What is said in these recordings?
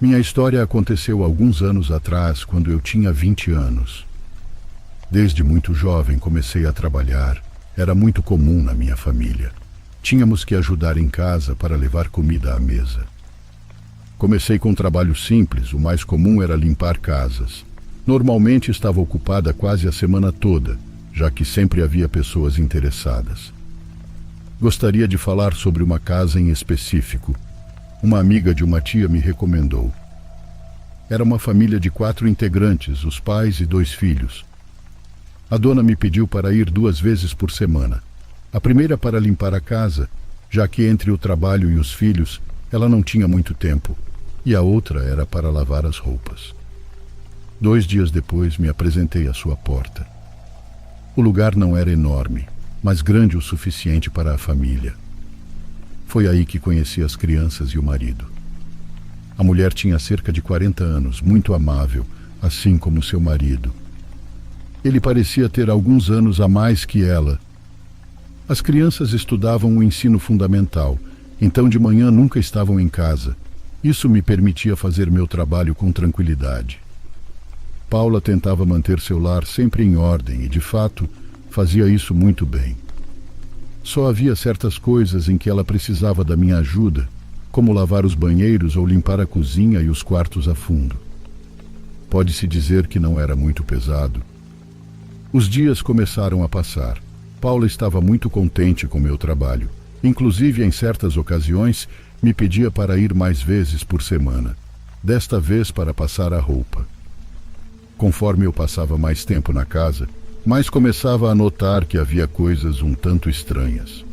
Minha história aconteceu alguns anos atrás, quando eu tinha 20 anos. Desde muito jovem comecei a trabalhar. Era muito comum na minha família. Tínhamos que ajudar em casa para levar comida à mesa. Comecei com um trabalho simples, o mais comum era limpar casas. Normalmente estava ocupada quase a semana toda, já que sempre havia pessoas interessadas. Gostaria de falar sobre uma casa em específico. Uma amiga de uma tia me recomendou. Era uma família de 4 integrantes, os pais e 2 filhos. A dona me pediu para ir 2 vezes por semana. A primeira para limpar a casa, já que entre o trabalho e os filhos, ela não tinha muito tempo. E a outra era para lavar as roupas. 2 dias depois me apresentei à sua porta. O lugar não era enorme, mas grande o suficiente para a família. Foi aí que conheci as crianças e o marido. A mulher tinha cerca de 40 anos, muito amável, assim como seu marido. Ele parecia ter alguns anos a mais que ela. As crianças estudavam o ensino fundamental, então de manhã nunca estavam em casa. Isso me permitia fazer meu trabalho com tranquilidade. Paula tentava manter seu lar sempre em ordem e, de fato, fazia isso muito bem. Só havia certas coisas em que ela precisava da minha ajuda, como lavar os banheiros ou limpar a cozinha e os quartos a fundo. Pode-se dizer que não era muito pesado. Os dias começaram a passar. Paula estava muito contente com meu trabalho. Inclusive, em certas ocasiões, me pedia para ir mais vezes por semana, desta vez para passar a roupa. Conforme eu passava mais tempo na casa, mais começava a notar que havia coisas um tanto estranhas.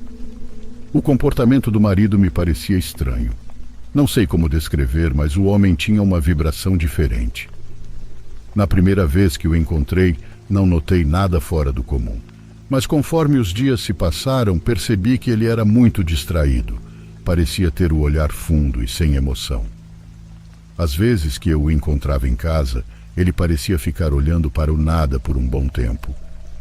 O comportamento do marido me parecia estranho. Não sei como descrever, mas o homem tinha uma vibração diferente. Na primeira vez que o encontrei, não notei nada fora do comum. Mas conforme os dias se passaram, percebi que ele era muito distraído. Parecia ter o olhar fundo e sem emoção. Às vezes que eu o encontrava em casa, ele parecia ficar olhando para o nada por um bom tempo.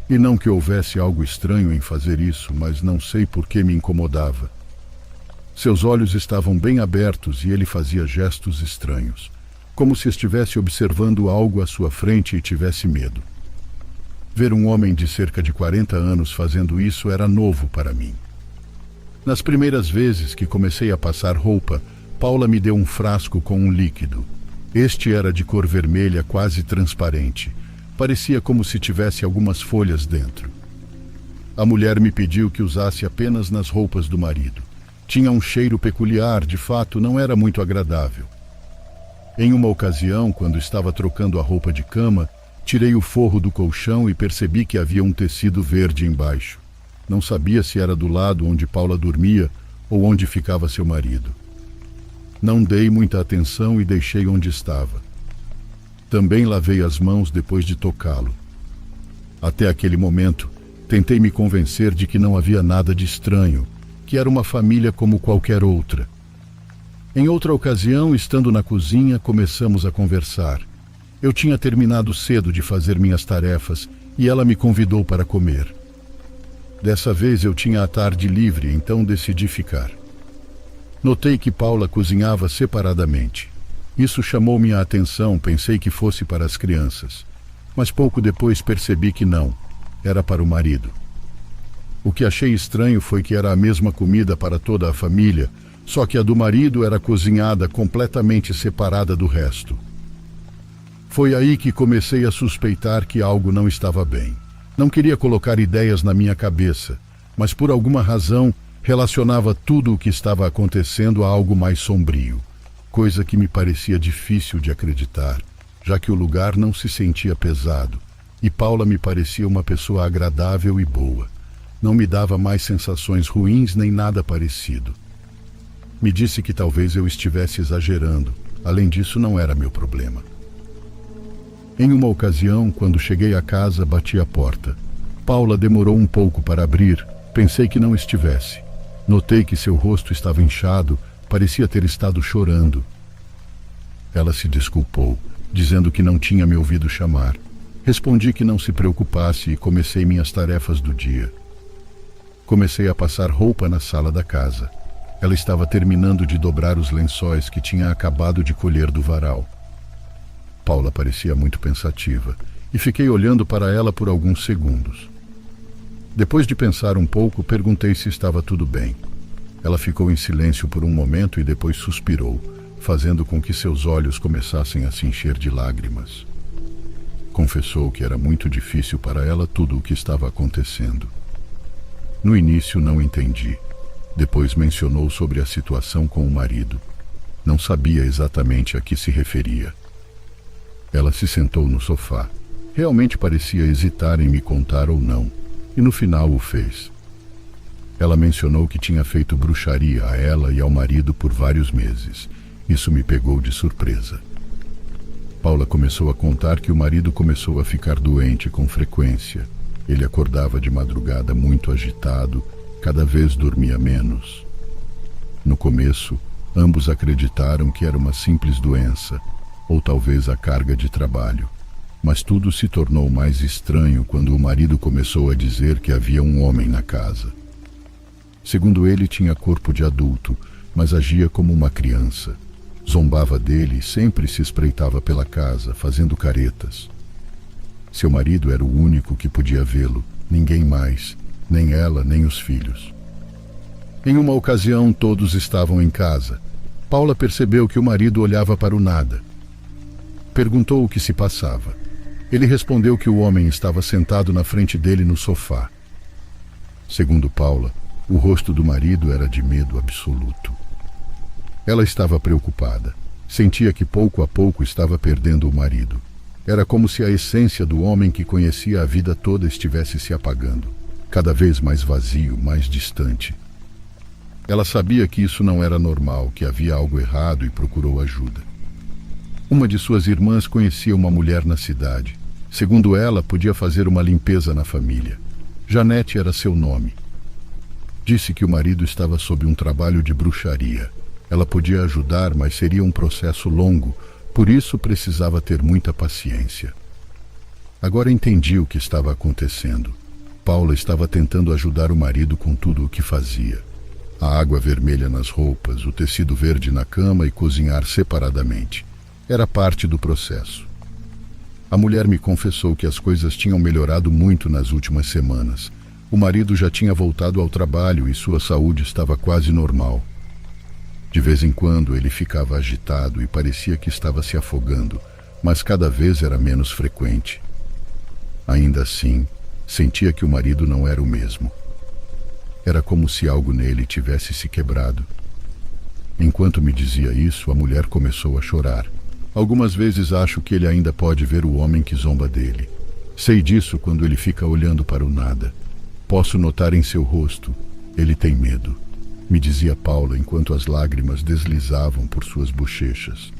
E não que houvesse algo estranho em fazer isso, mas não sei por que me incomodava. Seus olhos estavam bem abertos e ele fazia gestos estranhos, como se estivesse observando algo à sua frente e tivesse medo. Ver um homem de cerca de 40 anos fazendo isso era novo para mim. Nas primeiras vezes que comecei a passar roupa, Paula me deu um frasco com um líquido. Este era de cor vermelha quase transparente. Parecia como se tivesse algumas folhas dentro. A mulher me pediu que usasse apenas nas roupas do marido. Tinha um cheiro peculiar, de fato, não era muito agradável. Em uma ocasião, quando estava trocando a roupa de cama, tirei o forro do colchão e percebi que havia um tecido verde embaixo. Não sabia se era do lado onde Paula dormia ou onde ficava seu marido. Não dei muita atenção e deixei onde estava. Também lavei as mãos depois de tocá-lo. Até aquele momento, tentei me convencer de que não havia nada de estranho, que era uma família como qualquer outra. Em outra ocasião, estando na cozinha, começamos a conversar. Eu tinha terminado cedo de fazer minhas tarefas e ela me convidou para comer. Dessa vez eu tinha a tarde livre, então decidi ficar. Notei que Paula cozinhava separadamente. Isso chamou minha atenção, pensei que fosse para as crianças. Mas pouco depois percebi que não, era para o marido. O que achei estranho foi que era a mesma comida para toda a família, só que a do marido era cozinhada completamente separada do resto. Foi aí que comecei a suspeitar que algo não estava bem. Não queria colocar ideias na minha cabeça, mas por alguma razão relacionava tudo o que estava acontecendo a algo mais sombrio, coisa que me parecia difícil de acreditar, já que o lugar não se sentia pesado, e Paula me parecia uma pessoa agradável e boa. Não me dava mais sensações ruins nem nada parecido. Me disse que talvez eu estivesse exagerando, além disso não era meu problema. Em uma ocasião, quando cheguei a casa, bati a porta. Paula demorou um pouco para abrir, pensei que não estivesse. Notei que seu rosto estava inchado, parecia ter estado chorando. Ela se desculpou, dizendo que não tinha me ouvido chamar. Respondi que não se preocupasse e comecei minhas tarefas do dia. Comecei a passar roupa na sala da casa. Ela estava terminando de dobrar os lençóis que tinha acabado de colher do varal. Paula parecia muito pensativa e fiquei olhando para ela por alguns segundos. Depois de pensar um pouco, perguntei se estava tudo bem. Ela ficou em silêncio por um momento e depois suspirou, fazendo com que seus olhos começassem a se encher de lágrimas. Confessou que era muito difícil para ela tudo o que estava acontecendo. No início não entendi. Depois mencionou sobre a situação com o marido. Não sabia exatamente a que se referia. Ela se sentou no sofá. Realmente parecia hesitar em me contar ou não, e no final o fez. Ela mencionou que tinha feito bruxaria a ela e ao marido por vários meses. Isso me pegou de surpresa. Paula começou a contar que o marido começou a ficar doente com frequência. Ele acordava de madrugada muito agitado, cada vez dormia menos. No começo, ambos acreditaram que era uma simples doença, ou talvez a carga de trabalho. Mas tudo se tornou mais estranho quando o marido começou a dizer que havia um homem na casa. Segundo ele, tinha corpo de adulto, mas agia como uma criança. Zombava dele e sempre se espreitava pela casa, fazendo caretas. Seu marido era o único que podia vê-lo, ninguém mais, nem ela, nem os filhos. Em uma ocasião, todos estavam em casa. Paula percebeu que o marido olhava para o nada. Perguntou o que se passava. Ele respondeu que o homem estava sentado na frente dele no sofá. Segundo Paula, o rosto do marido era de medo absoluto. Ela estava preocupada. Sentia que pouco a pouco estava perdendo o marido. Era como se a essência do homem que conhecia a vida toda estivesse se apagando, cada vez mais vazio, mais distante. Ela sabia que isso não era normal, que havia algo errado e procurou ajuda. Uma de suas irmãs conhecia uma mulher na cidade. Segundo ela, podia fazer uma limpeza na família. Janete era seu nome. Disse que o marido estava sob um trabalho de bruxaria. Ela podia ajudar, mas seria um processo longo, por isso precisava ter muita paciência. Agora entendi o que estava acontecendo. Paula estava tentando ajudar o marido com tudo o que fazia. A água vermelha nas roupas, o tecido verde na cama e cozinhar separadamente. Era parte do processo. A mulher me confessou que as coisas tinham melhorado muito nas últimas semanas. O marido já tinha voltado ao trabalho e sua saúde estava quase normal. De vez em quando ele ficava agitado e parecia que estava se afogando, mas cada vez era menos frequente. Ainda assim, sentia que o marido não era o mesmo. Era como se algo nele tivesse se quebrado. Enquanto me dizia isso, a mulher começou a chorar. Algumas vezes acho que ele ainda pode ver o homem que zomba dele. Sei disso quando ele fica olhando para o nada. Posso notar em seu rosto, ele tem medo, me dizia Paula enquanto as lágrimas deslizavam por suas bochechas.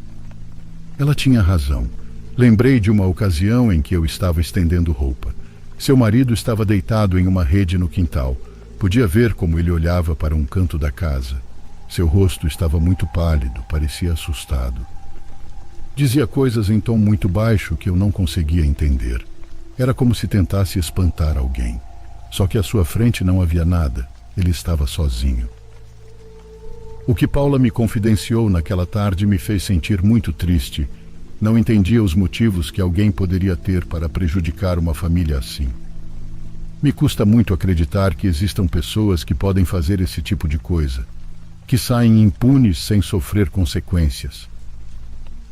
Ela tinha razão. Lembrei de uma ocasião em que eu estava estendendo roupa. Seu marido estava deitado em uma rede no quintal. Podia ver como ele olhava para um canto da casa. Seu rosto estava muito pálido, parecia assustado. Dizia coisas em tom muito baixo que eu não conseguia entender. Era como se tentasse espantar alguém. Só que à sua frente não havia nada. Ele estava sozinho. O que Paula me confidenciou naquela tarde me fez sentir muito triste. Não entendia os motivos que alguém poderia ter para prejudicar uma família assim. Me custa muito acreditar que existam pessoas que podem fazer esse tipo de coisa, que saem impunes sem sofrer consequências.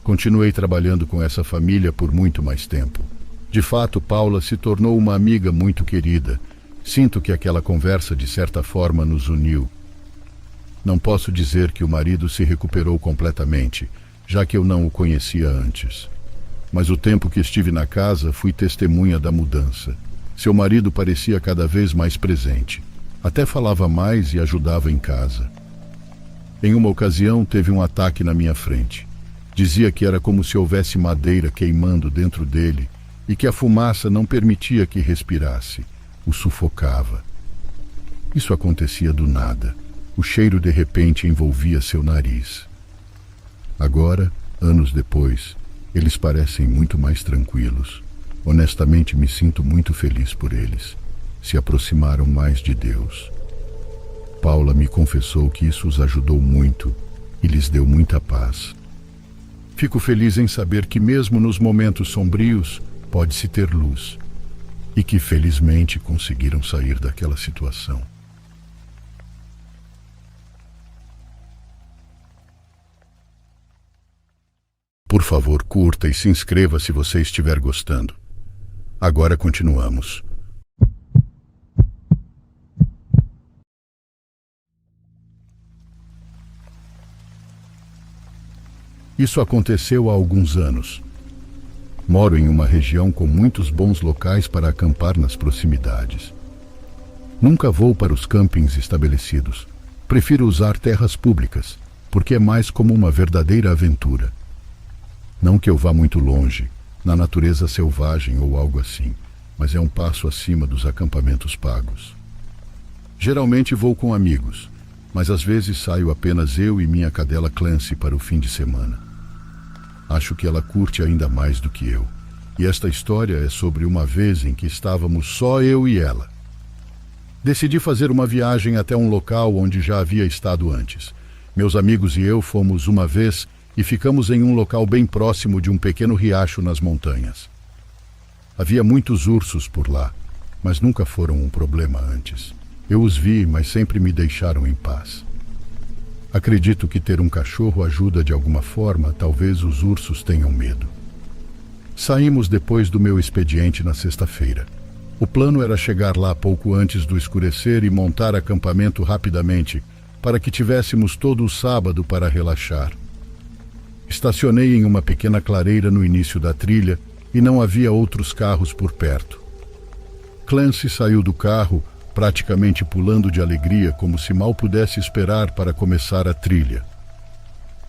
Continuei trabalhando com essa família por muito mais tempo. De fato, Paula se tornou uma amiga muito querida. Sinto que aquela conversa, de certa forma, nos uniu. Não posso dizer que o marido se recuperou completamente, já que eu não o conhecia antes. Mas o tempo que estive na casa, fui testemunha da mudança. Seu marido parecia cada vez mais presente. Até falava mais e ajudava em casa. Em uma ocasião, teve um ataque na minha frente. Dizia que era como se houvesse madeira queimando dentro dele e que a fumaça não permitia que respirasse, o sufocava. Isso acontecia do nada. O cheiro de repente envolvia seu nariz. Agora, anos depois, eles parecem muito mais tranquilos. Honestamente, me sinto muito feliz por eles. Se aproximaram mais de Deus. Paula me confessou que isso os ajudou muito e lhes deu muita paz. Fico feliz em saber que mesmo nos momentos sombrios pode-se ter luz e que felizmente conseguiram sair daquela situação. Por favor, curta e se inscreva se você estiver gostando. Agora continuamos. Isso aconteceu há alguns anos. Moro em uma região com muitos bons locais para acampar nas proximidades. Nunca vou para os campings estabelecidos. Prefiro usar terras públicas, porque é mais como uma verdadeira aventura. Não que eu vá muito longe, na natureza selvagem ou algo assim, mas é um passo acima dos acampamentos pagos. Geralmente vou com amigos, mas às vezes saio apenas eu e minha cadela Clancy para o fim de semana. Acho que ela curte ainda mais do que eu. E esta história é sobre uma vez em que estávamos só eu e ela. Decidi fazer uma viagem até um local onde já havia estado antes. Meus amigos e eu fomos uma vez e ficamos em um local bem próximo de um pequeno riacho nas montanhas. Havia muitos ursos por lá, mas nunca foram um problema antes. Eu os vi, mas sempre me deixaram em paz. Acredito que ter um cachorro ajuda de alguma forma, talvez os ursos tenham medo. Saímos depois do meu expediente na sexta-feira. O plano era chegar lá pouco antes do escurecer e montar acampamento rapidamente, para que tivéssemos todo o sábado para relaxar. Estacionei em uma pequena clareira no início da trilha e não havia outros carros por perto. Clancy saiu do carro, praticamente pulando de alegria, como se mal pudesse esperar para começar a trilha.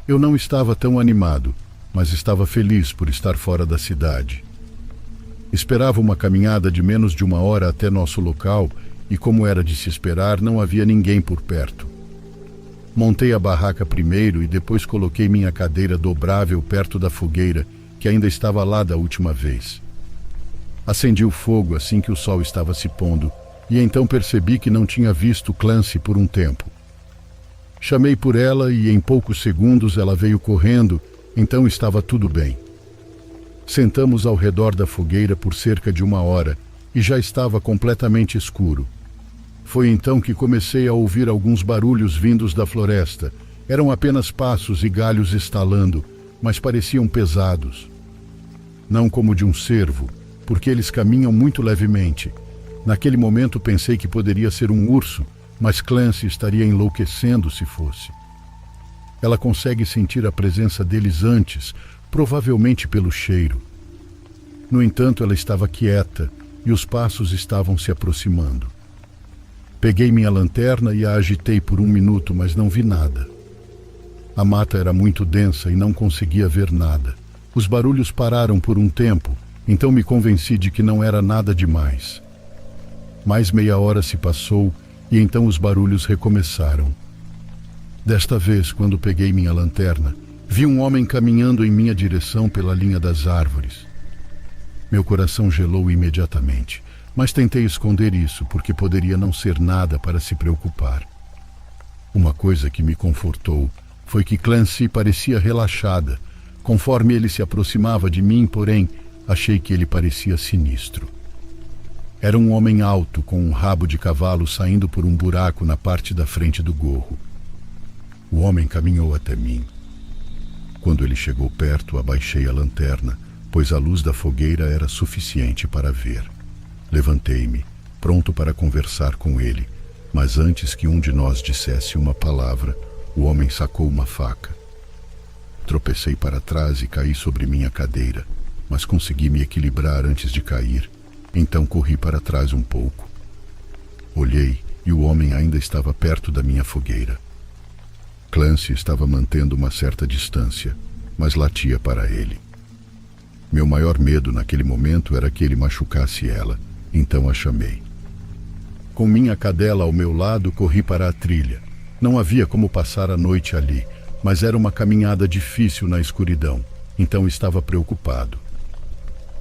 Eu não estava tão animado, mas estava feliz por estar fora da cidade. Esperava uma caminhada de menos de 1 hora até nosso local e, como era de se esperar, não havia ninguém por perto. Montei a barraca primeiro e depois coloquei minha cadeira dobrável perto da fogueira, que ainda estava lá da última vez. Acendi o fogo assim que o sol estava se pondo, e então percebi que não tinha visto Clancy por um tempo. Chamei por ela e em poucos segundos ela veio correndo, então estava tudo bem. Sentamos ao redor da fogueira por cerca de 1 hora e já estava completamente escuro. Foi então que comecei a ouvir alguns barulhos vindos da floresta. Eram apenas passos e galhos estalando, mas pareciam pesados. Não como de um cervo, porque eles caminham muito levemente. Naquele momento pensei que poderia ser um urso, mas Clancy estaria enlouquecendo se fosse. Ela consegue sentir a presença deles antes, provavelmente pelo cheiro. No entanto, ela estava quieta e os passos estavam se aproximando. Peguei minha lanterna e a agitei por 1 minuto, mas não vi nada. A mata era muito densa e não conseguia ver nada. Os barulhos pararam por um tempo, então me convenci de que não era nada demais. Mais meia hora se passou e então os barulhos recomeçaram. Desta vez, quando peguei minha lanterna, vi um homem caminhando em minha direção pela linha das árvores. Meu coração gelou imediatamente, mas tentei esconder isso porque poderia não ser nada para se preocupar. Uma coisa que me confortou foi que Clancy parecia relaxada. Conforme ele se aproximava de mim, porém, achei que ele parecia sinistro. Era um homem alto, com um rabo de cavalo saindo por um buraco na parte da frente do gorro. O homem caminhou até mim. Quando ele chegou perto, abaixei a lanterna, pois a luz da fogueira era suficiente para ver. Levantei-me, pronto para conversar com ele, mas antes que um de nós dissesse uma palavra, o homem sacou uma faca. Tropecei para trás e caí sobre minha cadeira, mas consegui me equilibrar antes de cair, então corri para trás um pouco. Olhei e o homem ainda estava perto da minha fogueira. Clancy estava mantendo uma certa distância, mas latia para ele. Meu maior medo naquele momento era que ele machucasse ela, então a chamei. Com minha cadela ao meu lado, corri para a trilha. Não havia como passar a noite ali, mas era uma caminhada difícil na escuridão, então estava preocupado.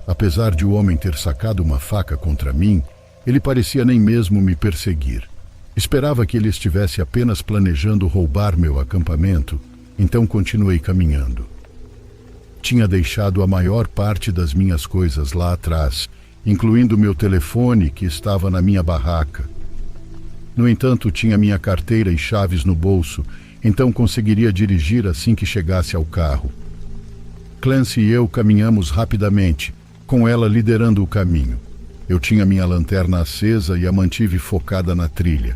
Apesar de o homem ter sacado uma faca contra mim, ele parecia nem mesmo me perseguir. Esperava que ele estivesse apenas planejando roubar meu acampamento, então continuei caminhando. Tinha deixado a maior parte das minhas coisas lá atrás, incluindo meu telefone que estava na minha barraca. No entanto, tinha minha carteira e chaves no bolso, então conseguiria dirigir assim que chegasse ao carro. Clancy e eu caminhamos rapidamente, com ela liderando o caminho. Eu tinha minha lanterna acesa e a mantive focada na trilha.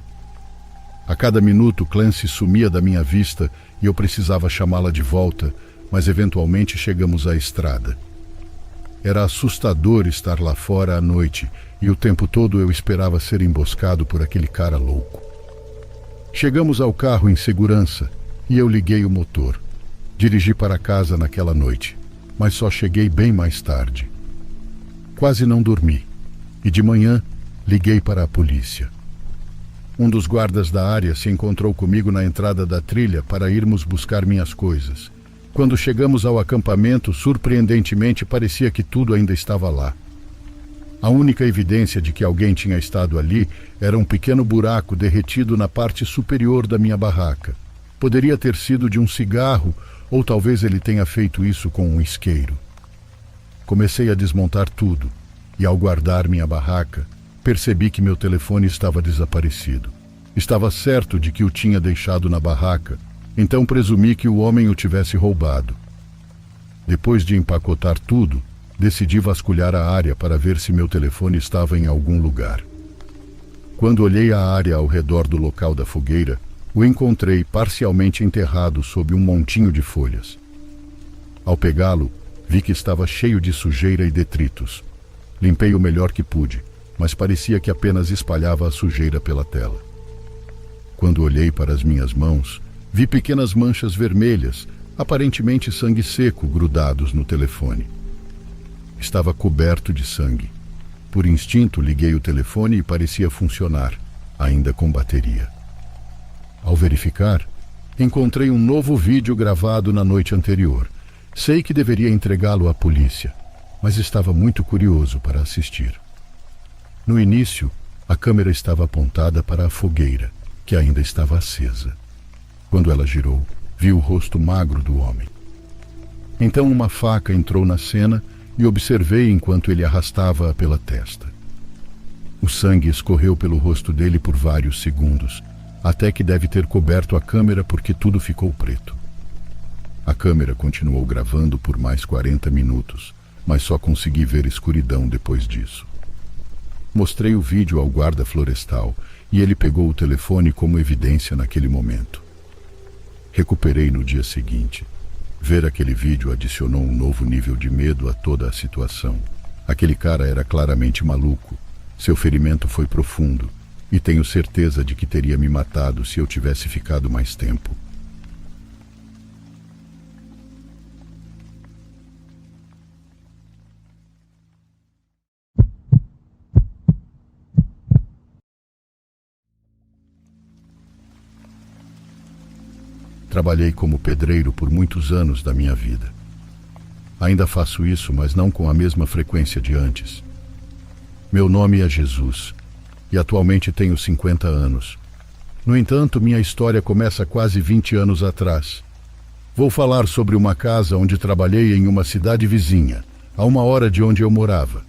A cada minuto, Clancy sumia da minha vista e eu precisava chamá-la de volta, mas eventualmente chegamos à estrada. Era assustador estar lá fora à noite e o tempo todo eu esperava ser emboscado por aquele cara louco. Chegamos ao carro em segurança e eu liguei o motor. Dirigi para casa naquela noite, mas só cheguei bem mais tarde. Quase não dormi e de manhã liguei para a polícia. Um dos guardas da área se encontrou comigo na entrada da trilha para irmos buscar minhas coisas. Quando chegamos ao acampamento, surpreendentemente parecia que tudo ainda estava lá. A única evidência de que alguém tinha estado ali era um pequeno buraco derretido na parte superior da minha barraca. Poderia ter sido de um cigarro, ou talvez ele tenha feito isso com um isqueiro. Comecei a desmontar tudo, e ao guardar minha barraca, percebi que meu telefone estava desaparecido. Estava certo de que o tinha deixado na barraca, então presumi que o homem o tivesse roubado. Depois de empacotar tudo, decidi vasculhar a área para ver se meu telefone estava em algum lugar. Quando olhei a área ao redor do local da fogueira, o encontrei parcialmente enterrado sob um montinho de folhas. Ao pegá-lo, vi que estava cheio de sujeira e detritos. Limpei o melhor que pude, mas parecia que apenas espalhava a sujeira pela tela. Quando olhei para as minhas mãos, vi pequenas manchas vermelhas, aparentemente sangue seco, grudados no telefone. Estava coberto de sangue. Por instinto, liguei o telefone e parecia funcionar, ainda com bateria. Ao verificar, encontrei um novo vídeo gravado na noite anterior. Sei que deveria entregá-lo à polícia, mas estava muito curioso para assistir. No início, a câmera estava apontada para a fogueira, que ainda estava acesa. Quando ela girou, vi o rosto magro do homem. Então uma faca entrou na cena e observei enquanto ele arrastava-a pela testa. O sangue escorreu pelo rosto dele por vários segundos, até que deve ter coberto a câmera porque tudo ficou preto. A câmera continuou gravando por mais 40 minutos, mas só consegui ver escuridão depois disso. Mostrei o vídeo ao guarda florestal e ele pegou o telefone como evidência naquele momento. Recuperei no dia seguinte. Ver aquele vídeo adicionou um novo nível de medo a toda a situação. Aquele cara era claramente maluco. Seu ferimento foi profundo e tenho certeza de que teria me matado se eu tivesse ficado mais tempo. Trabalhei como pedreiro por muitos anos da minha vida. Ainda faço isso, mas não com a mesma frequência de antes. Meu nome é Jesus e atualmente tenho 50 anos. No entanto, minha história começa quase 20 anos atrás. Vou falar sobre uma casa onde trabalhei em uma cidade vizinha, a 1 hora de onde eu morava.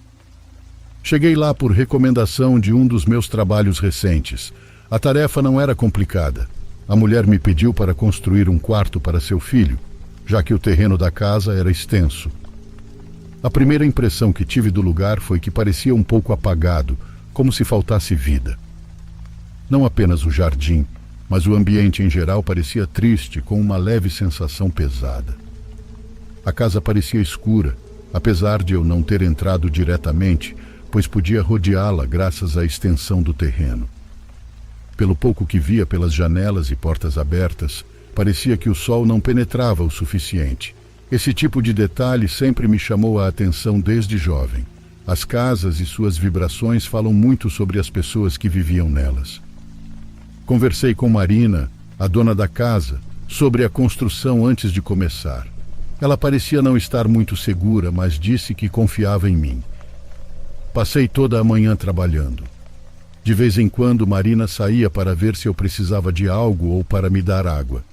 Cheguei lá por recomendação de um dos meus trabalhos recentes. A tarefa não era complicada. A mulher me pediu para construir um quarto para seu filho, já que o terreno da casa era extenso. A primeira impressão que tive do lugar foi que parecia um pouco apagado, como se faltasse vida. Não apenas o jardim, mas o ambiente em geral parecia triste, com uma leve sensação pesada. A casa parecia escura, apesar de eu não ter entrado diretamente, pois podia rodeá-la graças à extensão do terreno. Pelo pouco que via pelas janelas e portas abertas, parecia que o sol não penetrava o suficiente. Esse tipo de detalhe sempre me chamou a atenção desde jovem. As casas e suas vibrações falam muito sobre as pessoas que viviam nelas. Conversei com Marina, a dona da casa, sobre a construção antes de começar. Ela parecia não estar muito segura, mas disse que confiava em mim. Passei toda a manhã trabalhando. De vez em quando, Marina saía para ver se eu precisava de algo ou para me dar água.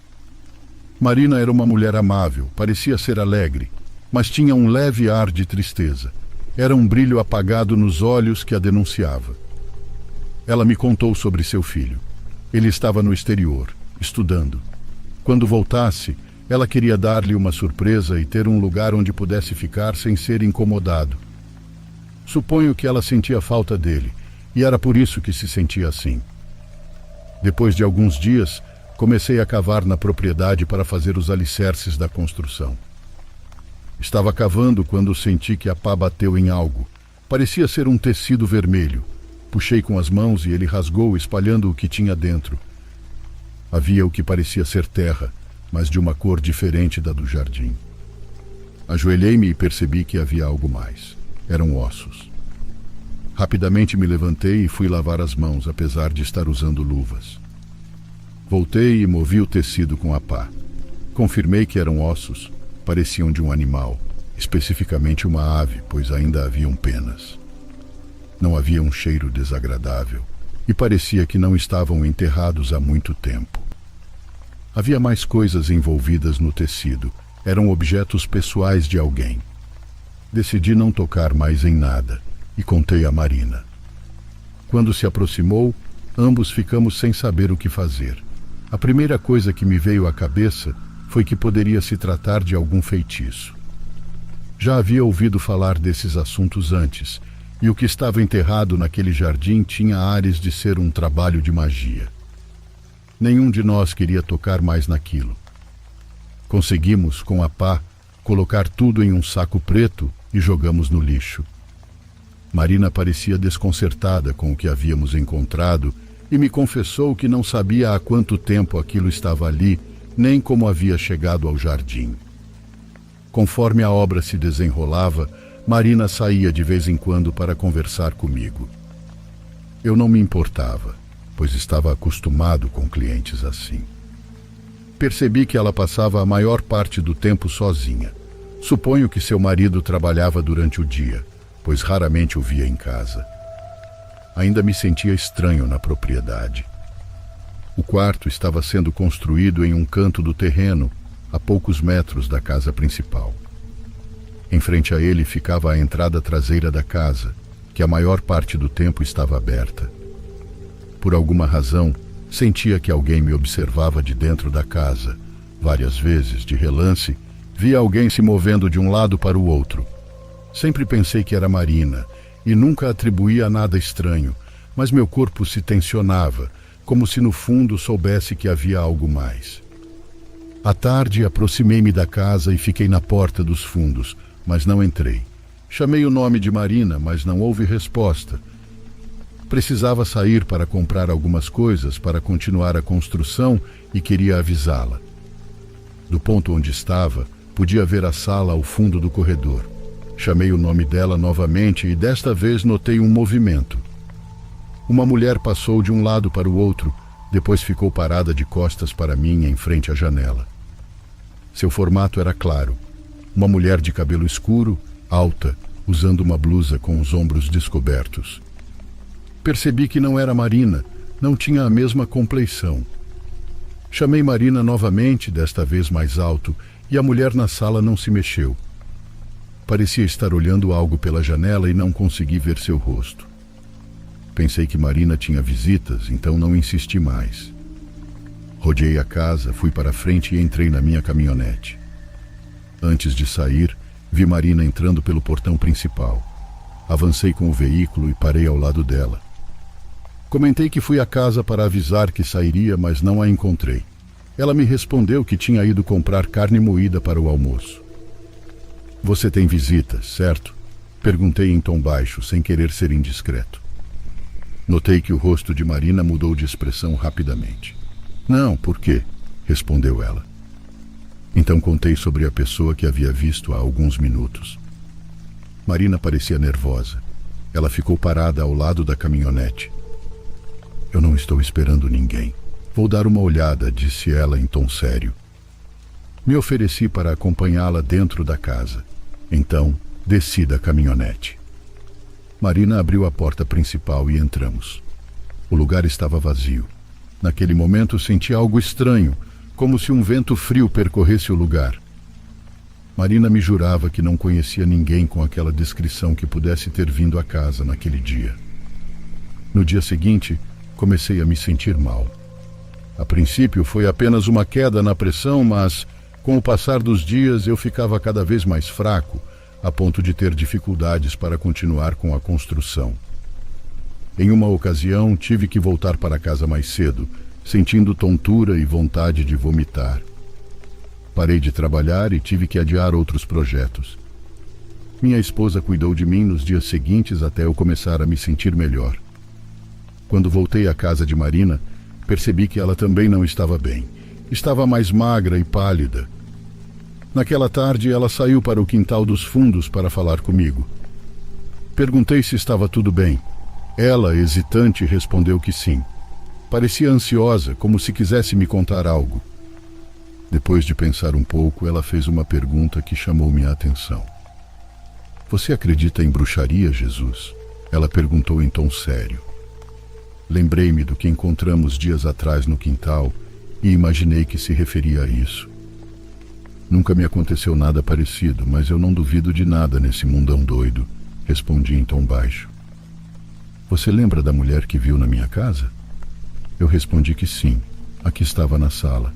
Marina era uma mulher amável, parecia ser alegre, mas tinha um leve ar de tristeza. Era um brilho apagado nos olhos que a denunciava. Ela me contou sobre seu filho. Ele estava no exterior, estudando. Quando voltasse, ela queria dar-lhe uma surpresa e ter um lugar onde pudesse ficar sem ser incomodado. Suponho que ela sentia falta dele, e era por isso que se sentia assim. Depois de alguns dias, comecei a cavar na propriedade para fazer os alicerces da construção. Estava cavando quando senti que a pá bateu em algo. Parecia ser um tecido vermelho. Puxei com as mãos e ele rasgou, espalhando o que tinha dentro. Havia o que parecia ser terra, mas de uma cor diferente da do jardim. Ajoelhei-me e percebi que havia algo mais. Eram ossos. Rapidamente me levantei e fui lavar as mãos, apesar de estar usando luvas. Voltei e movi o tecido com a pá. Confirmei que eram ossos. Pareciam de um animal, especificamente uma ave, pois ainda haviam penas. Não havia um cheiro desagradável e parecia que não estavam enterrados há muito tempo. Havia mais coisas envolvidas no tecido. Eram objetos pessoais de alguém. Decidi não tocar mais em nada e contei a Marina. Quando se aproximou, ambos ficamos sem saber o que fazer. A primeira coisa que me veio à cabeça foi que poderia se tratar de algum feitiço. Já havia ouvido falar desses assuntos antes, e o que estava enterrado naquele jardim tinha ares de ser um trabalho de magia. Nenhum de nós queria tocar mais naquilo. Conseguimos, com a pá, colocar tudo em um saco preto e jogamos no lixo. Marina parecia desconcertada com o que havíamos encontrado e me confessou que não sabia há quanto tempo aquilo estava ali, nem como havia chegado ao jardim. Conforme a obra se desenrolava, Marina saía de vez em quando para conversar comigo. Eu não me importava, pois estava acostumado com clientes assim. Percebi que ela passava a maior parte do tempo sozinha. Suponho que seu marido trabalhava durante o dia, pois raramente o via em casa. Ainda me sentia estranho na propriedade. O quarto estava sendo construído em um canto do terreno, a poucos metros da casa principal. Em frente a ele ficava a entrada traseira da casa, que a maior parte do tempo estava aberta. Por alguma razão, sentia que alguém me observava de dentro da casa. Várias vezes, de relance, via alguém se movendo de um lado para o outro. Sempre pensei que era Marina, e nunca atribuía a nada estranho, mas meu corpo se tensionava, como se no fundo soubesse que havia algo mais. À tarde, aproximei-me da casa e fiquei na porta dos fundos, mas não entrei. Chamei o nome de Marina, mas não houve resposta. Precisava sair para comprar algumas coisas para continuar a construção e queria avisá-la. Do ponto onde estava, podia ver a sala ao fundo do corredor. Chamei o nome dela novamente e desta vez notei um movimento. Uma mulher passou de um lado para o outro, depois ficou parada de costas para mim em frente à janela. Seu formato era claro. Uma mulher de cabelo escuro, alta, usando uma blusa com os ombros descobertos. Percebi que não era Marina, não tinha a mesma compleição. Chamei Marina novamente, desta vez mais alto, e a mulher na sala não se mexeu. Parecia estar olhando algo pela janela e não consegui ver seu rosto. Pensei que Marina tinha visitas, então não insisti mais. Rodeei a casa, fui para frente e entrei na minha caminhonete. Antes de sair, vi Marina entrando pelo portão principal. Avancei com o veículo e parei ao lado dela. Comentei que fui à casa para avisar que sairia, mas não a encontrei. Ela me respondeu que tinha ido comprar carne moída para o almoço. Você tem visitas, certo? Perguntei em tom baixo, sem querer ser indiscreto. Notei que o rosto de Marina mudou de expressão rapidamente. Não, por quê? Respondeu ela. Então contei sobre a pessoa que havia visto há alguns minutos. Marina parecia nervosa. Ela ficou parada ao lado da caminhonete. Eu não estou esperando ninguém. Vou dar uma olhada, disse ela em tom sério. Me ofereci para acompanhá-la dentro da casa. Então, desci da caminhonete. Marina abriu a porta principal e entramos. O lugar estava vazio. Naquele momento senti algo estranho, como se um vento frio percorresse o lugar. Marina me jurava que não conhecia ninguém com aquela descrição que pudesse ter vindo à casa naquele dia. No dia seguinte, comecei a me sentir mal. A princípio foi apenas uma queda na pressão, mas com o passar dos dias eu ficava cada vez mais fraco, a ponto de ter dificuldades para continuar com a construção. Em uma ocasião, tive que voltar para casa mais cedo, sentindo tontura e vontade de vomitar. Parei de trabalhar e tive que adiar outros projetos. Minha esposa cuidou de mim nos dias seguintes até eu começar a me sentir melhor. Quando voltei à casa de Marina, percebi que ela também não estava bem. Estava mais magra e pálida. Naquela tarde, ela saiu para o quintal dos fundos para falar comigo. Perguntei se estava tudo bem. Ela, hesitante, respondeu que sim. Parecia ansiosa, como se quisesse me contar algo. Depois de pensar um pouco, ela fez uma pergunta que chamou minha atenção. Você acredita em bruxaria, Jesus? Ela perguntou em tom sério. Lembrei-me do que encontramos dias atrás no quintal e imaginei que se referia a isso. Nunca me aconteceu nada parecido, mas eu não duvido de nada nesse mundão doido, respondi em tom baixo. Você lembra da mulher que viu na minha casa? Eu respondi que sim, a que estava na sala.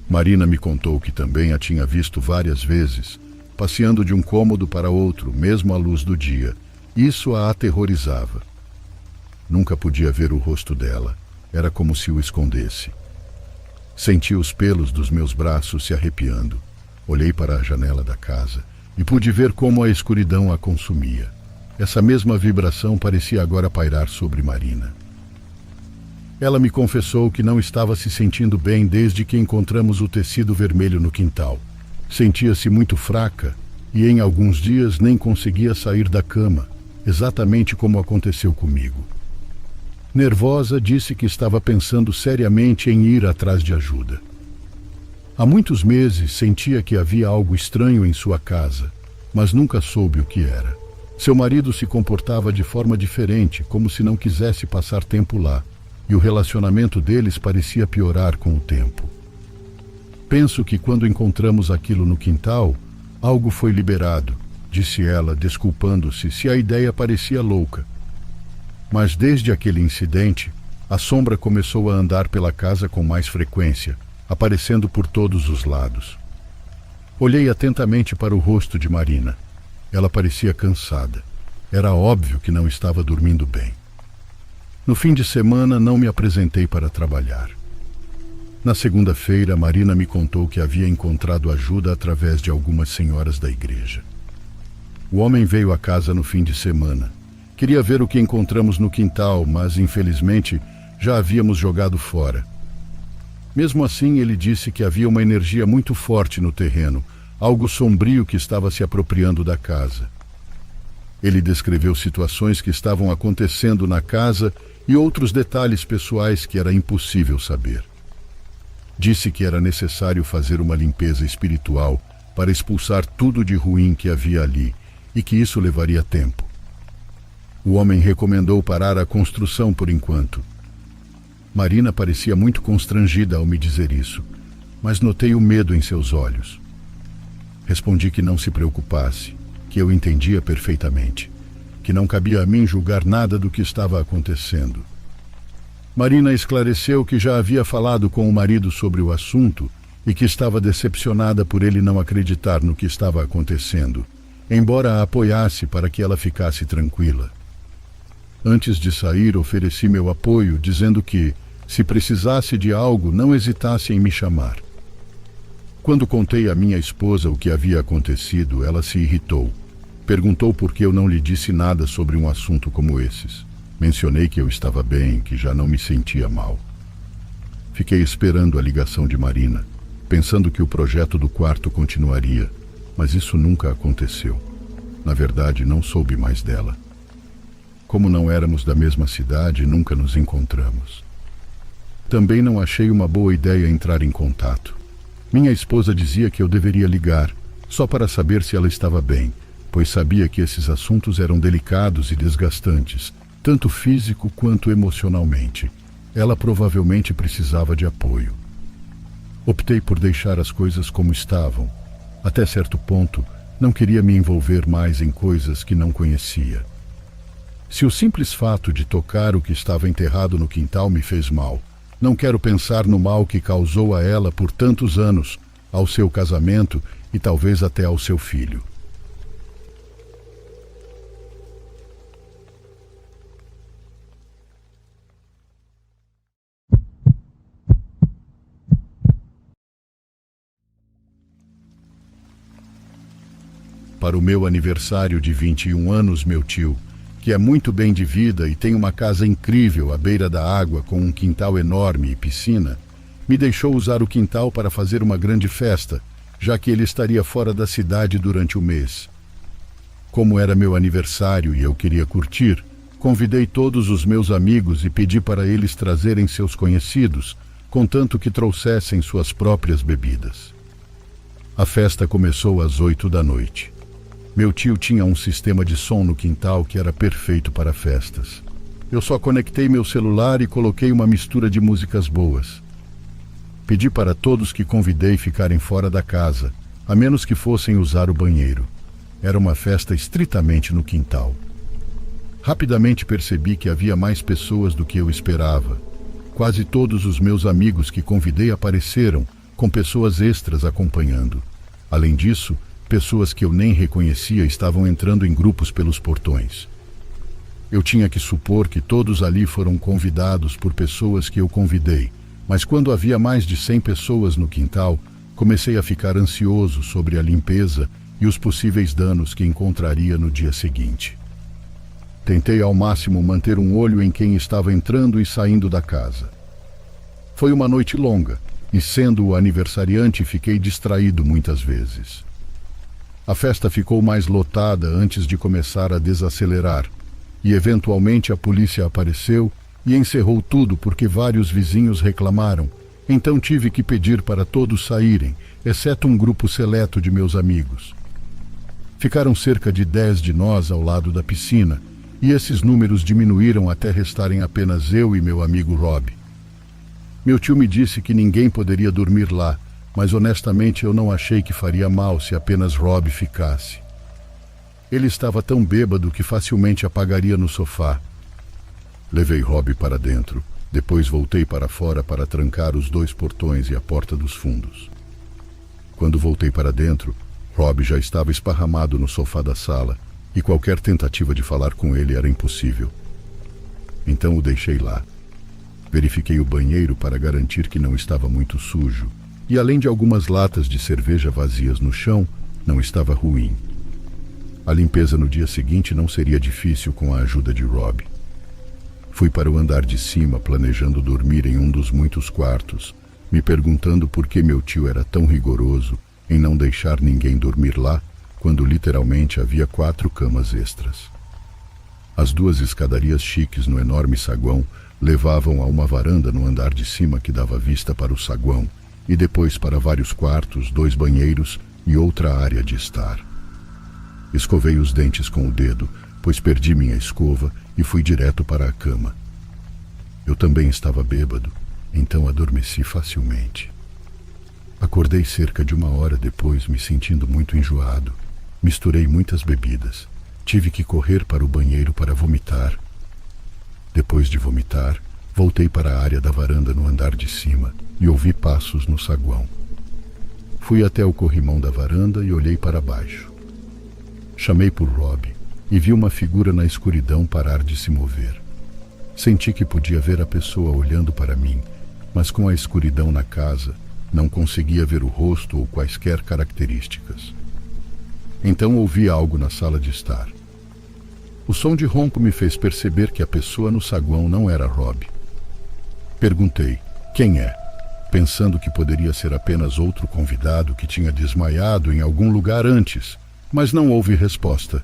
Marina me contou que também a tinha visto várias vezes, passeando de um cômodo para outro, mesmo à luz do dia. Isso a aterrorizava. Nunca podia ver o rosto dela, era como se o escondesse. Senti os pelos dos meus braços se arrepiando. Olhei para a janela da casa e pude ver como a escuridão a consumia. Essa mesma vibração parecia agora pairar sobre Marina. Ela me confessou que não estava se sentindo bem desde que encontramos o tecido vermelho no quintal. Sentia-se muito fraca e em alguns dias nem conseguia sair da cama, exatamente como aconteceu comigo. Nervosa, disse que estava pensando seriamente em ir atrás de ajuda. Há muitos meses sentia que havia algo estranho em sua casa, mas nunca soube o que era. Seu marido se comportava de forma diferente, como se não quisesse passar tempo lá, e o relacionamento deles parecia piorar com o tempo. Penso que quando encontramos aquilo no quintal, algo foi liberado, disse ela, desculpando-se se a ideia parecia louca. Mas desde aquele incidente, a sombra começou a andar pela casa com mais frequência, aparecendo por todos os lados. Olhei atentamente para o rosto de Marina. Ela parecia cansada. Era óbvio que não estava dormindo bem. No fim de semana, não me apresentei para trabalhar. Na segunda-feira, Marina me contou que havia encontrado ajuda através de algumas senhoras da igreja. O homem veio à casa no fim de semana. Queria ver o que encontramos no quintal, mas, infelizmente, já havíamos jogado fora. Mesmo assim, ele disse que havia uma energia muito forte no terreno, algo sombrio que estava se apropriando da casa. Ele descreveu situações que estavam acontecendo na casa e outros detalhes pessoais que era impossível saber. Disse que era necessário fazer uma limpeza espiritual para expulsar tudo de ruim que havia ali e que isso levaria tempo. O homem recomendou parar a construção por enquanto. Marina parecia muito constrangida ao me dizer isso, mas notei o medo em seus olhos. Respondi que não se preocupasse, que eu entendia perfeitamente, que não cabia a mim julgar nada do que estava acontecendo. Marina esclareceu que já havia falado com o marido sobre o assunto e que estava decepcionada por ele não acreditar no que estava acontecendo, embora a apoiasse para que ela ficasse tranquila. Antes de sair, ofereci meu apoio, dizendo que, se precisasse de algo, não hesitasse em me chamar. Quando contei à minha esposa o que havia acontecido, ela se irritou. Perguntou por que eu não lhe disse nada sobre um assunto como esses. Mencionei que eu estava bem, que já não me sentia mal. Fiquei esperando a ligação de Marina, pensando que o projeto do quarto continuaria, mas isso nunca aconteceu. Na verdade, não soube mais dela. Como não éramos da mesma cidade, nunca nos encontramos. Também não achei uma boa ideia entrar em contato. Minha esposa dizia que eu deveria ligar, só para saber se ela estava bem, pois sabia que esses assuntos eram delicados e desgastantes, tanto físico quanto emocionalmente. Ela provavelmente precisava de apoio. Optei por deixar as coisas como estavam. Até certo ponto, não queria me envolver mais em coisas que não conhecia. Se o simples fato de tocar o que estava enterrado no quintal me fez mal, não quero pensar no mal que causou a ela por tantos anos, ao seu casamento e talvez até ao seu filho. Para o meu aniversário de 21 anos, meu tio, que é muito bem de vida e tem uma casa incrível à beira da água com um quintal enorme e piscina, me deixou usar o quintal para fazer uma grande festa, já que ele estaria fora da cidade durante o mês. Como era meu aniversário e eu queria curtir, convidei todos os meus amigos e pedi para eles trazerem seus conhecidos, contanto que trouxessem suas próprias bebidas. A festa começou às 8 da noite. Meu tio tinha um sistema de som no quintal que era perfeito para festas. Eu só conectei meu celular e coloquei uma mistura de músicas boas. Pedi para todos que convidei ficarem fora da casa, a menos que fossem usar o banheiro. Era uma festa estritamente no quintal. Rapidamente percebi que havia mais pessoas do que eu esperava. Quase todos os meus amigos que convidei apareceram, com pessoas extras acompanhando. Além disso, pessoas que eu nem reconhecia estavam entrando em grupos pelos portões. Eu tinha que supor que todos ali foram convidados por pessoas que eu convidei, mas quando havia mais de 100 pessoas no quintal, comecei a ficar ansioso sobre a limpeza e os possíveis danos que encontraria no dia seguinte. Tentei ao máximo manter um olho em quem estava entrando e saindo da casa. Foi uma noite longa, e sendo o aniversariante, fiquei distraído muitas vezes. A festa ficou mais lotada antes de começar a desacelerar, e eventualmente a polícia apareceu e encerrou tudo porque vários vizinhos reclamaram. Então tive que pedir para todos saírem, exceto um grupo seleto de meus amigos. Ficaram cerca de 10 de nós ao lado da piscina, e esses números diminuíram até restarem apenas eu e meu amigo Rob. Meu tio me disse que ninguém poderia dormir lá, mas honestamente eu não achei que faria mal se apenas Rob ficasse. Ele estava tão bêbado que facilmente apagaria no sofá. Levei Rob para dentro, depois voltei para fora para trancar os 2 portões e a porta dos fundos. Quando voltei para dentro, Rob já estava esparramado no sofá da sala e qualquer tentativa de falar com ele era impossível. Então o deixei lá. Verifiquei o banheiro para garantir que não estava muito sujo. E além de algumas latas de cerveja vazias no chão, não estava ruim. A limpeza no dia seguinte não seria difícil com a ajuda de Rob. Fui para o andar de cima, planejando dormir em um dos muitos quartos, me perguntando por que meu tio era tão rigoroso em não deixar ninguém dormir lá, quando literalmente havia 4 camas extras. As 2 escadarias chiques no enorme saguão levavam a uma varanda no andar de cima que dava vista para o saguão, e depois para vários quartos, 2 banheiros e outra área de estar. Escovei os dentes com o dedo, pois perdi minha escova e fui direto para a cama. Eu também estava bêbado, então adormeci facilmente. Acordei cerca de 1 hora depois, me sentindo muito enjoado. Misturei muitas bebidas. Tive que correr para o banheiro para vomitar. Depois de vomitar, voltei para a área da varanda no andar de cima e ouvi passos no saguão. Fui até o corrimão da varanda e olhei para baixo. Chamei por Rob e vi uma figura na escuridão parar de se mover. Senti que podia ver a pessoa olhando para mim, mas com a escuridão na casa, não conseguia ver o rosto ou quaisquer características. Então ouvi algo na sala de estar. O som de ronco me fez perceber que a pessoa no saguão não era Rob. Perguntei, quem é? Pensando que poderia ser apenas outro convidado que tinha desmaiado em algum lugar antes, mas não houve resposta.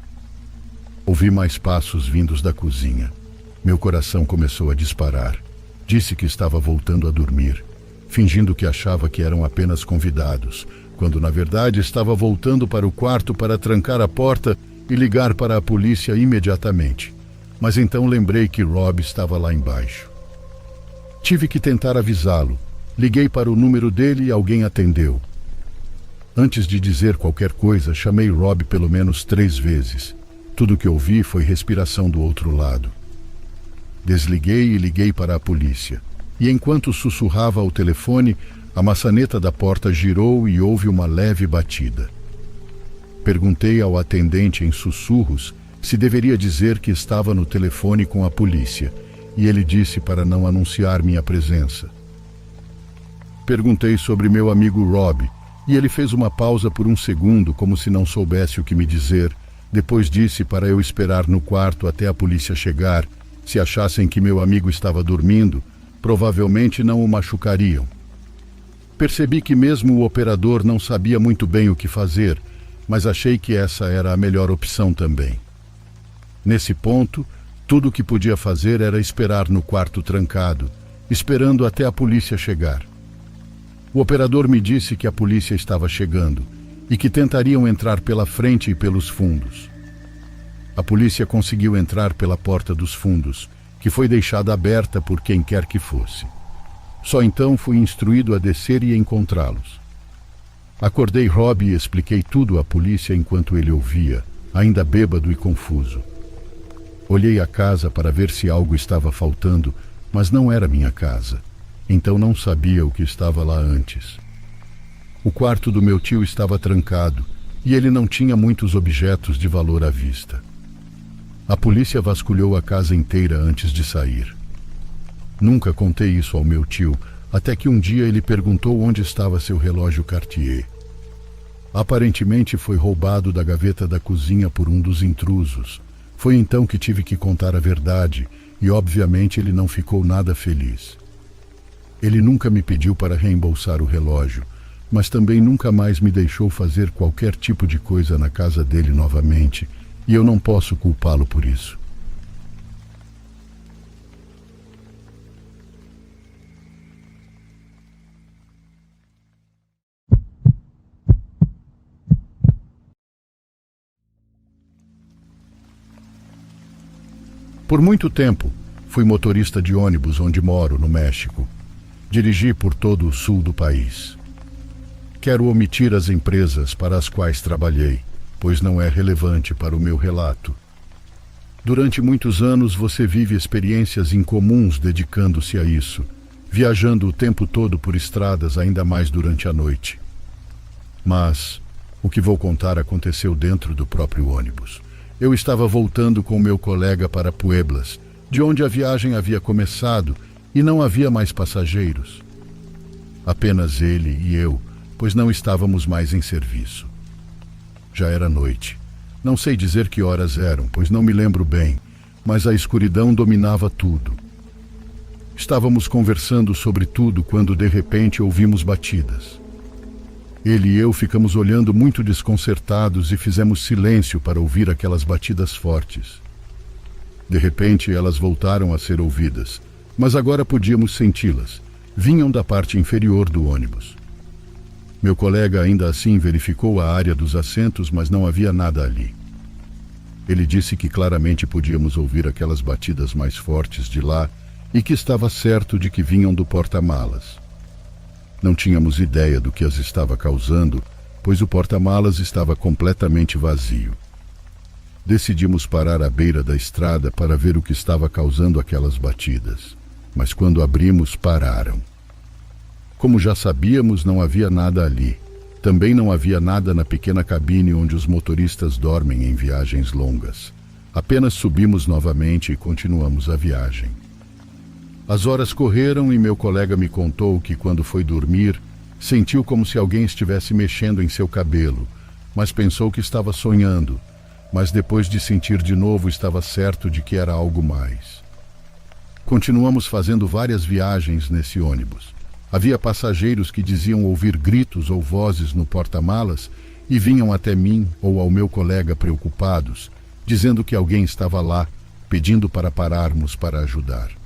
Ouvi mais passos vindos da cozinha. Meu coração começou a disparar. Disse que estava voltando a dormir, fingindo que achava que eram apenas convidados, quando na verdade estava voltando para o quarto para trancar a porta e ligar para a polícia imediatamente. mas então lembrei que Rob estava lá embaixo. Tive que tentar avisá-lo. Liguei para o número dele e alguém atendeu. Antes de dizer qualquer coisa, chamei Rob pelo menos 3 vezes. Tudo que ouvi foi respiração do outro lado. Desliguei e liguei para a polícia. E enquanto sussurrava ao telefone, a maçaneta da porta girou e houve uma leve batida. Perguntei ao atendente em sussurros se deveria dizer que estava no telefone com a polícia, e ele disse para não anunciar minha presença. Perguntei sobre meu amigo Rob, e ele fez uma pausa por um segundo, como se não soubesse o que me dizer. Depois disse para eu esperar no quarto até a polícia chegar. Se achassem que meu amigo estava dormindo, provavelmente não o machucariam. Percebi que mesmo o operador não sabia muito bem o que fazer, mas achei que essa era a melhor opção também. Nesse ponto, tudo o que podia fazer era esperar no quarto trancado, esperando até a polícia chegar. O operador me disse que a polícia estava chegando e que tentariam entrar pela frente e pelos fundos. A polícia conseguiu entrar pela porta dos fundos, que foi deixada aberta por quem quer que fosse. Só então fui instruído a descer e encontrá-los. Acordei Rob e expliquei tudo à polícia enquanto ele ouvia, ainda bêbado e confuso. Olhei a casa para ver se algo estava faltando, mas não era minha casa. Então não sabia o que estava lá antes. O quarto do meu tio estava trancado e ele não tinha muitos objetos de valor à vista. A polícia vasculhou a casa inteira antes de sair. Nunca contei isso ao meu tio, até que um dia ele perguntou onde estava seu relógio Cartier. Aparentemente foi roubado da gaveta da cozinha por um dos intrusos. Foi então que tive que contar a verdade e obviamente ele não ficou nada feliz. Ele nunca me pediu para reembolsar o relógio, mas também nunca mais me deixou fazer qualquer tipo de coisa na casa dele novamente, e eu não posso culpá-lo por isso. Por muito tempo, fui motorista de ônibus onde moro, no México. Dirigi por todo o sul do país. Quero omitir as empresas para as quais trabalhei, pois não é relevante para o meu relato. Durante muitos anos você vive experiências incomuns dedicando-se a isso, viajando o tempo todo por estradas, ainda mais durante a noite. Mas o que vou contar aconteceu dentro do próprio ônibus. Eu estava voltando com meu colega para Pueblas, de onde a viagem havia começado, e não havia mais passageiros. Apenas ele e eu, pois não estávamos mais em serviço. Já era noite. Não sei dizer que horas eram, pois não me lembro bem, mas a escuridão dominava tudo. Estávamos conversando sobre tudo quando de repente ouvimos batidas. Ele e eu ficamos olhando muito desconcertados e fizemos silêncio para ouvir aquelas batidas fortes. De repente elas voltaram a ser ouvidas, mas agora podíamos senti-las. Vinham da parte inferior do ônibus. Meu colega ainda assim verificou a área dos assentos, mas não havia nada ali. Ele disse que claramente podíamos ouvir aquelas batidas mais fortes de lá e que estava certo de que vinham do porta-malas. Não tínhamos ideia do que as estava causando, pois o porta-malas estava completamente vazio. Decidimos parar à beira da estrada para ver o que estava causando aquelas batidas, mas quando abrimos, pararam. Como já sabíamos, não havia nada ali. Também não havia nada na pequena cabine onde os motoristas dormem em viagens longas. Apenas subimos novamente e continuamos a viagem. As horas correram e meu colega me contou que quando foi dormir, sentiu como se alguém estivesse mexendo em seu cabelo, mas pensou que estava sonhando, mas depois de sentir de novo estava certo de que era algo mais. Continuamos fazendo várias viagens nesse ônibus. Havia passageiros que diziam ouvir gritos ou vozes no porta-malas e vinham até mim ou ao meu colega preocupados, dizendo que alguém estava lá, pedindo para pararmos para ajudar.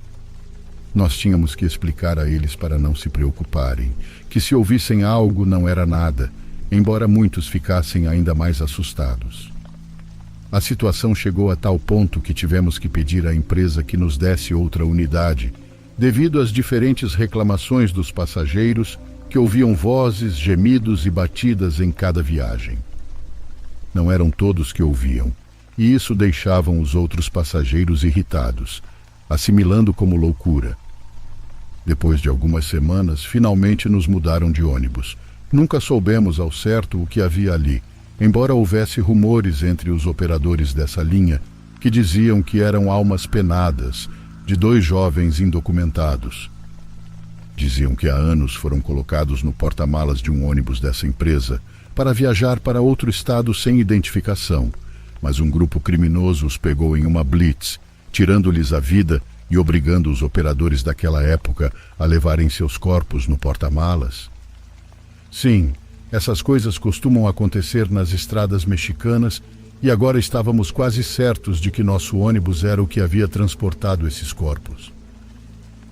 Nós tínhamos que explicar a eles para não se preocuparem, que se ouvissem algo não era nada, embora muitos ficassem ainda mais assustados. A situação chegou a tal ponto que tivemos que pedir à empresa que nos desse outra unidade, devido às diferentes reclamações dos passageiros que ouviam vozes, gemidos e batidas em cada viagem. Não eram todos que ouviam, e isso deixavam os outros passageiros irritados, assimilando como loucura. Depois de algumas semanas, finalmente nos mudaram de ônibus. Nunca soubemos ao certo o que havia ali, embora houvesse rumores entre os operadores dessa linha que diziam que eram almas penadas de 2 jovens indocumentados. Diziam que há anos foram colocados no porta-malas de um ônibus dessa empresa para viajar para outro estado sem identificação, mas um grupo criminoso os pegou em uma blitz, tirando-lhes a vida e obrigando os operadores daquela época a levarem seus corpos no porta-malas. Sim, essas coisas costumam acontecer nas estradas mexicanas e agora estávamos quase certos de que nosso ônibus era o que havia transportado esses corpos.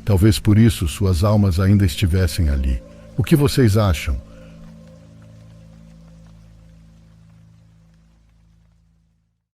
Talvez por isso suas almas ainda estivessem ali. O que vocês acham?